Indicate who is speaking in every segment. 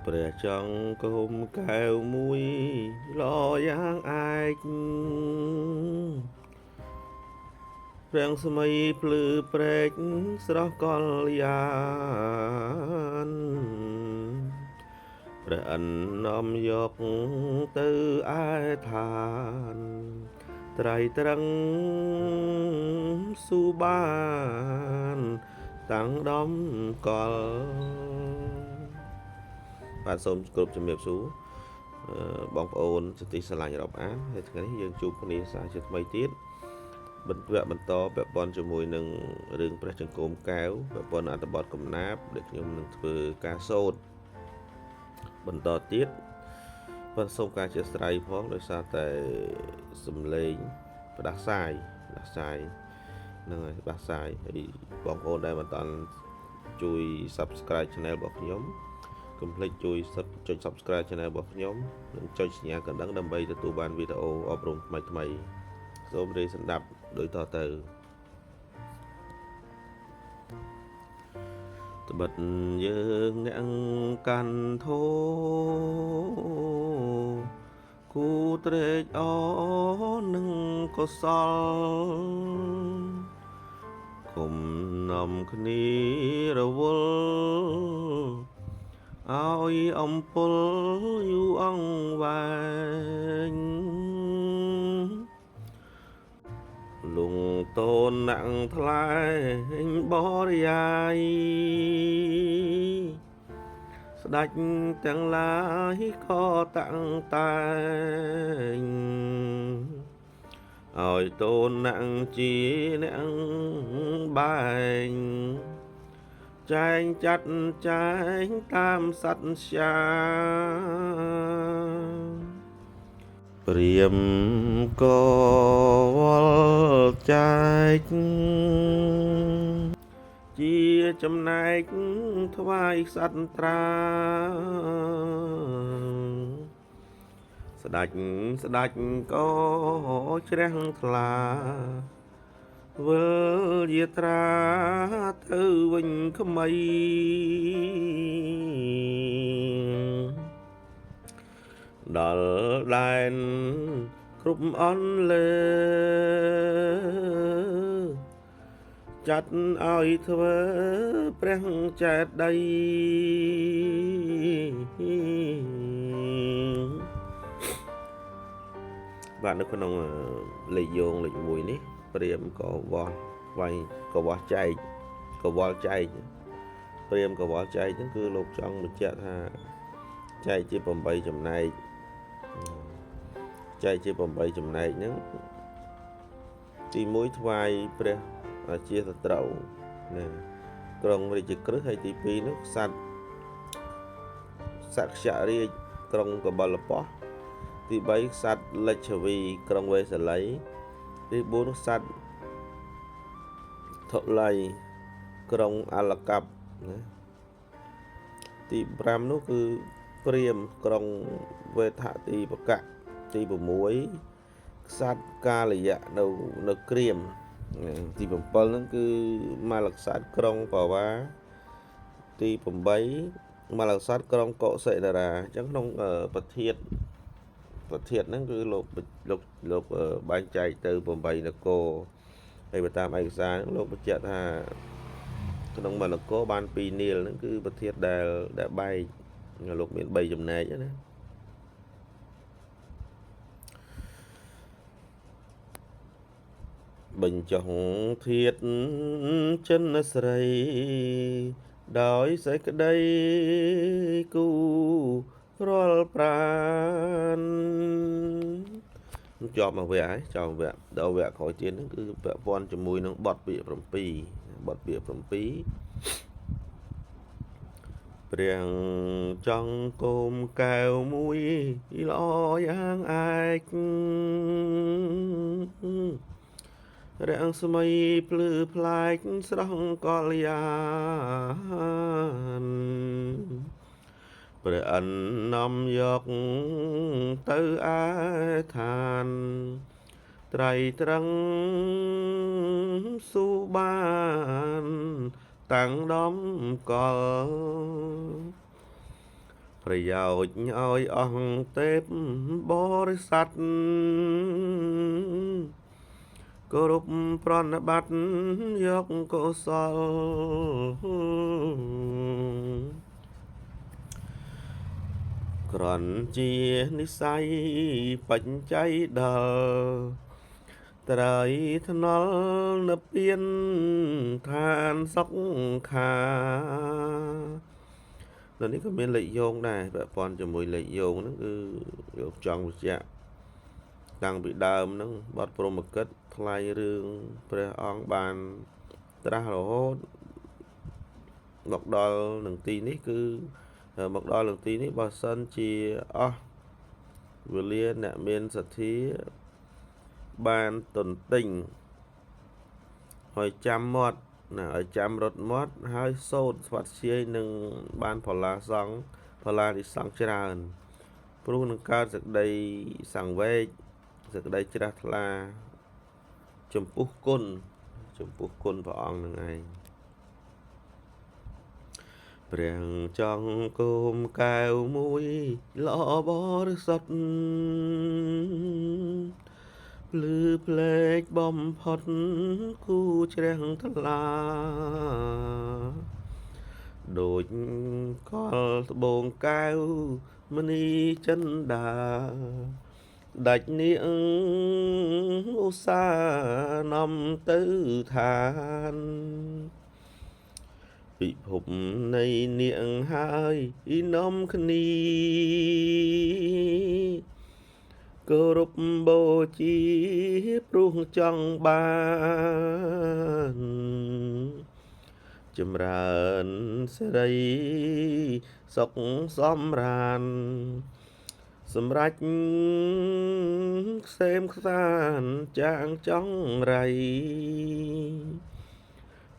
Speaker 1: ព្រះចង់គុំកែវមួយលយ៉ាងឯករាំងស្មីភ្លឺព្រែកស្រស់កលយានព្រះអិននាំយកទៅឯឋានត្រៃត្រឹងស៊ូបានតាំងដំកលបាទសូមគោរពជំរាបសួរបងប្អូនសន្តិស្រឡាញ់រាប់អានហើយថ្ងៃនេះយើងជួបគ្នាសាជាថ្មីទៀតបន្តពាក់ព័ន្ធជាមួយនឹងរឿងព្រះចង្កូមកែវពាក់ព័ន្ធអត្ថបទកំណាព្យដែលខ្ញុំនឹងធ្វើការសូត្របន្តទៀតបាទសូមការអធិស្ឋានផងដោយសារតែសំឡេងផ្ដាសាយហ្នឹងហើយផ្ដាសាយហើយបងប្អូនដែលមិនតាន់ជួយ Subscribe Channel របស់ខ្ញុំកុំភ្លេចជួយចុច Subscribe Channel របស់ខ្ញុំនិងចុចសញ្ញាកណ្ដឹងដើម្បីទទួលបានវីដេអូអប់រំថ្មីសូមរីកស្ដាប់ដូចតទៅត្បិតយើងអ្នកកាន់ធោគូត្រេកអរនឹងកុសលគុំនាំគ្នារវល់ឲ្យអំពុលយូរអង្វែងលងតូនណាក់ថ្លែងបរិយាយស្ដេចទាំងឡាយក៏តាំងតែងឲ្យតូនណាក់ជាអ្នកបែងចែងចាត់ចែងតាមសត្យា ព្រាមក៏វល់ចែកជាចំណែកថ្វាយសត្វត្រាស្ដេចក៏ជ្រះថ្លាវិលយាត្រាទៅវិញក្មៃដល់ដែនគ្រប់អន់លើចាត់ឲ្យធ្វើព្រះចេតិយបាទនៅក្នុងលេខយោងលេខ1នេះព្រាមក៏វាស់វាយក៏វាស់ចែកក៏វល់ចែកព្រាមក៏វល់ចែកហ្នឹងគឺលោកចង់បញ្ជាក់ថាចែកជា8ចំណែកចែកជា8ចំណែកហ្នឹងទី1ថ្វាយព្រះជាសត្រូវណាក្រុងរាជក្រឹសហើយទី2នោះសត្វសក្យរាជក្រុងកបលបោះទី3សត្វលិច្ឆវីក្រុងវេសាលីទី4នោះសត្វធុលៃក្រុងអលកັບណាទី5នោះគឺព្រាមក្រុងវេថទីបកៈទី6ក្សត្រកាលយៈនៅក្រៀមទី7ហ្នឹងគឺម៉ាលក្សត្រក្រុងបាវ៉ាទី8ម៉ាលក្សត្រក្រុងកុសិនារាអញ្ចឹងក្នុងប្រធានហ្នឹងគឺលោកបែងចែកទៅ8នគរហើយបើតាមឯកសារហ្នឹងលោកបញ្ជាក់ថាក្នុងមួយនគរបាន2នាលហ្នឹងគឺប្រធានដែលបែកលោកមាន3ចំណែកណាបញ្ចុះធាតចិនស្រីដោយសេចក្តីគូរាល់ប្រានជាប់មកវគ្គហើយចង់វគ្គដល់វគ្គក្រោយទៀតហ្នឹងគឺពាក់ព័ន្ធជាមួយនឹងបទពាក្យ7ព្រះចង់កូមកែវមួយល្អយ៉ាងឯករាំងស្មីភ្លឺផ្លែកស្រស់កលយានព្រះអិននាំយកទៅឯឋានត្រៃត្រឹងស៊ូបានតាំងដំកល់ ប្រយោជន៍ឲ្យអង្គទេពបរិស័ទគោរពប្រណិប័តយកកុសលក្រន់ជានិស័យបច្ច័យដល់ត្រៃថ្នល់និព្វានឋានសុខាដល់នេះក៏មានលេខយោងដែរពាក់ព័ន្ធជាមួយលេខយោងហ្នឹងគឺយកចង់បញ្ជាក់តាំងពីដើមហ្នឹងបទព្រហ្មកិច្ចថ្លែងរឿងព្រះអង្គបានត្រាស់រហូតមកដល់នឹងទីនេះគឺមកដល់នឹងទីនេះបើសិនជាអស់វេលាអ្នកមានសទ្ធាបានទន្ទិញឲ្យចាំមាត់ណាឲ្យចាំរត់មាត់ហើយសូត្រស្វាត់ជាយនឹងបានផល្លាសង្ឃផល្លានិសង្ឃច្រើនព្រោះនឹងកើតសេចក្តីសង្វេគសេចក្តីជ្រះថ្លាចំពោះគុណព្រះអង្គនឹងឯងព្រះចង្គមកែវមួយល្អបរិសុទ្ធភ្លឺភ្លេចបំផុតគូជ្រះថ្លាដូចកលត្បូងកែវមនីចិន្តាដាច់នាងឧស្សាហ៍នាំទៅឋានពិភពនៃនាងហើយនាំគ្នាគោរពបូជាព្រោះចង់បានចម្រើនសិរីសុខសម្រានសម្រេចខ្សែមខ្សានចាងចង់រៃ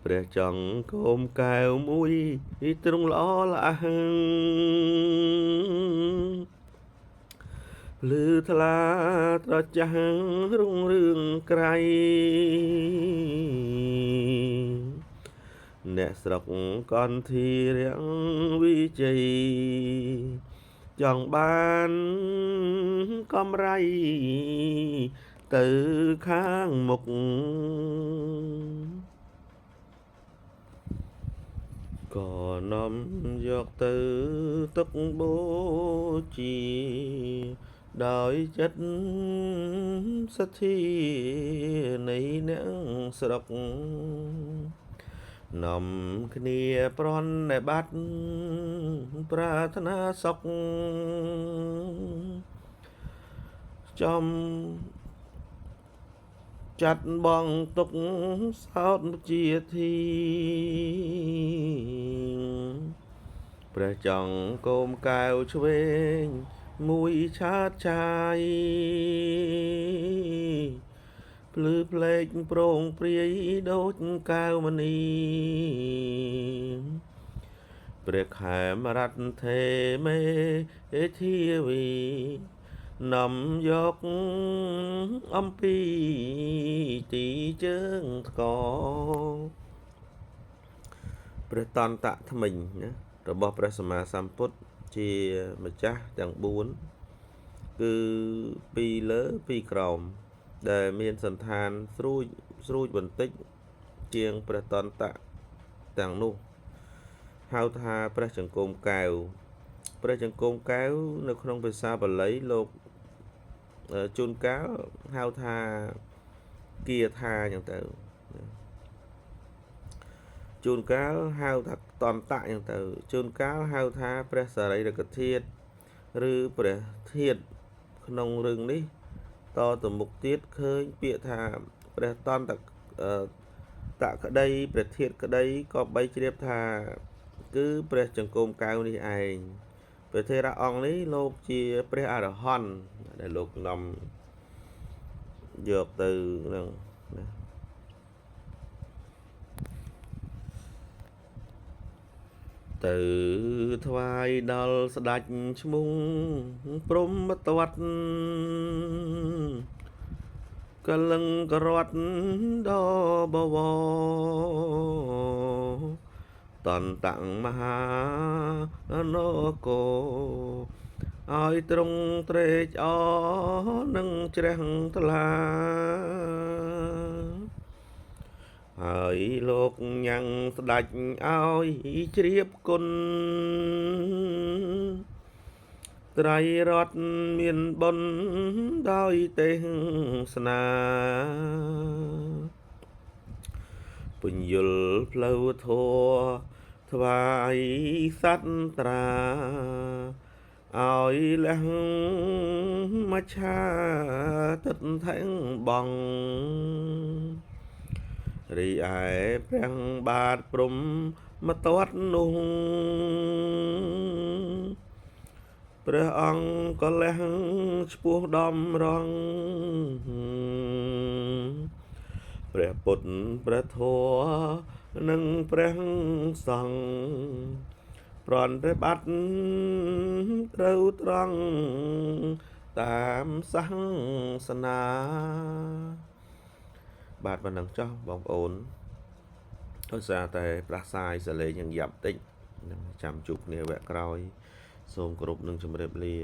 Speaker 1: ព្រះចង្គមកែវមួយទ្រង់ល្អល្អភ្លឺថ្លាត្រចះរុងរឿងក្រៃអ្នកស្រុកកន្ធារាំងវិជ័យចង់បានកំរៃទៅខាងមុខក៏នាំយកទៅទុកបូជាដោយចិត្តសទ្ធានៃអ្នកស្រុកនាំគ្នាប្រណិប័តប្រាថ្នាសុខចំចាត់បងទុកសោតជាធីព្រះចង្គមកែវឆ្វេងមួយឆាតឆាយភ្លឺភ្លេចប្រងព្រាយដូចកែវមณีព្រះខែមរតទេមេធាវីនាំយកអំពីទីជើងថ្កព្រះតន្តៈថ្មិញណារបស់ព្រះសម្មាសម្ពុទ្ធជាម្ចាស់ទាំង4គឺ2លើ2ក្រោមដែលមានសន្តានស្រួចបន្តិចជាងព្រះតន្តៈទាំងនោះហៅថាព្រះចង្គមកែវព្រះចង្គមកែវនៅក្នុងភាសាបាលីលោកជួនកាលហៅថាគាថាអញ្ចឹងទៅជួនកាលហៅថាតន្តៈអញ្ចឹងទៅជួនកាលហៅថាព្រះសារីរិកធាតុឬព្រះធាតុក្នុងរឿងនេះតទៅមុខទៀតឃើញពាក្យថាព្រះតន្តៈក្តីព្រះធាតុក្តីក៏បីជ្រាបថាគឺព្រះចង្គមកែវនេះឯងព្រះថេរៈអង្គនេះលោកជាព្រះអរហន្តដែលលោកនាំយកទៅនឹងណាទៅថ្វាយដល់ស្ដេចឈ្មោះព្រហ្មទត្តកលឹងក្រត់ដល់បវរ តន្តៈមហានគរឲ្យទ្រង់ត្រេកអរនឹងជ្រះថ្លាហើយលោកញ៉ាំងស្ដេចឲ្យជ្រាបគុណត្រៃរតន៍មានបុណ្យដោយទេសនាពញ្ញុលផ្លូវធัวថ្វាយសត្ត្រាឲ្យលះមច្ឆាទិដ្ឋិបងរីឯព្រះបាទព្រំមទត្តនោះព្រះអង្គក៏លះឈ្មោះដំរងព្រះពុទ្ធព្រះធម៌និងព្រះសង្ឃប្រន់ព្រះបត្តិត្រូវត្រង់តាមសាសនាបាទប៉ុណ្ណឹងចុះបងប្អូនដោយសារតែប្រាសាយសលេងយ៉ាងយ៉ាប់តិចចាំជួបគ្នាវគ្គក្រោយសូមគោរពនឹងជម្រាបលា